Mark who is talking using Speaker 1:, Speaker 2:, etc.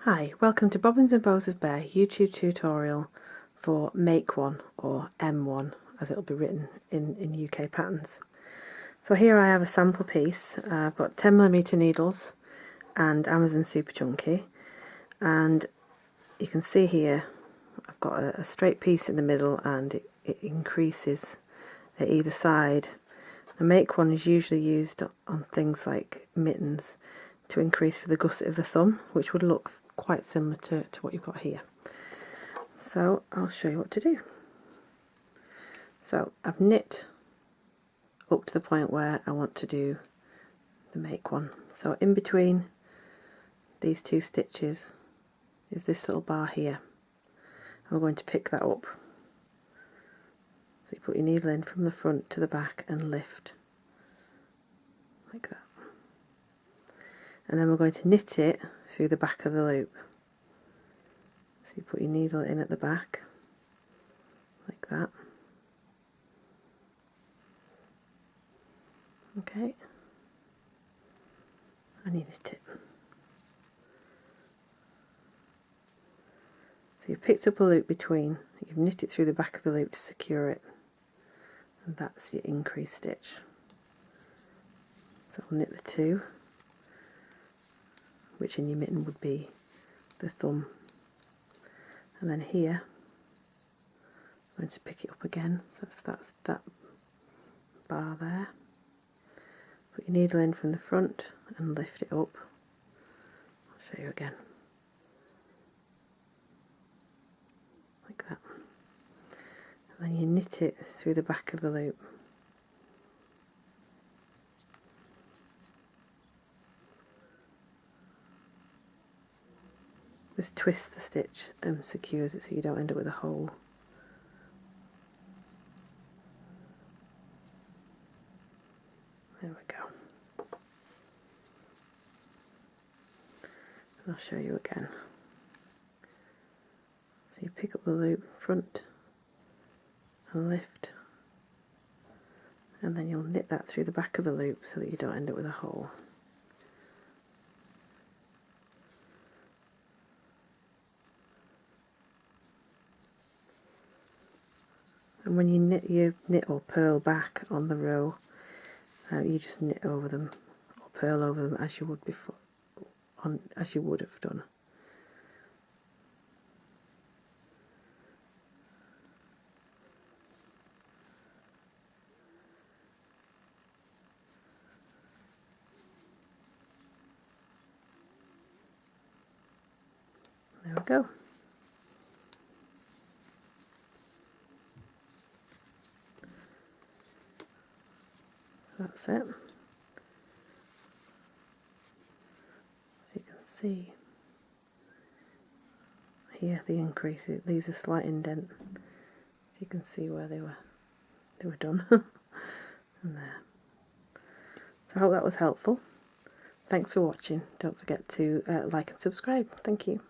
Speaker 1: Hi, welcome to Bobbins and Bows of Bear YouTube tutorial for Make One, or M1 as it'll be written in UK patterns. So here I have a sample piece. I've got 10mm needles and Amazon Super Chunky, and you can see here I've got a straight piece in the middle and it increases at either side. The Make One is usually used on things like mittens to increase for the gusset of the thumb, which would look quite similar to what you've got here. So I'll show you what to do. So I've knit up to the point where I want to do the Make One. So in between these two stitches is this little bar here. And we're going to pick that up. So you put your needle in from the front to the back and lift like that. And then we're going to knit it through the back of the loop. So you put your needle in at the back, like that. Okay. And you knit it. So you've picked up a loop between, you've knit it through the back of the loop to secure it. And that's your increase stitch. So I'll knit the two, which in your mitten would be the thumb. And then here, I'm going to pick it up again, so that's that bar there. Put your needle in from the front and lift it up. I'll show you again. Like that. And then you knit it through the back of the loop. Just twist the stitch and secures it so you don't end up with a hole. There we go. And I'll show you again. So you pick up the loop front and lift, and then you'll knit that through the back of the loop so that you don't end up with a hole. And when you knit or purl back on the row, you just knit over them or purl over them as you would before, as you would have done. There we go. That's it. So you can see here the increase, it leaves a slight indent. So you can see where they were done. And there. So I hope that was helpful. Thanks for watching. Don't forget to like and subscribe. Thank you.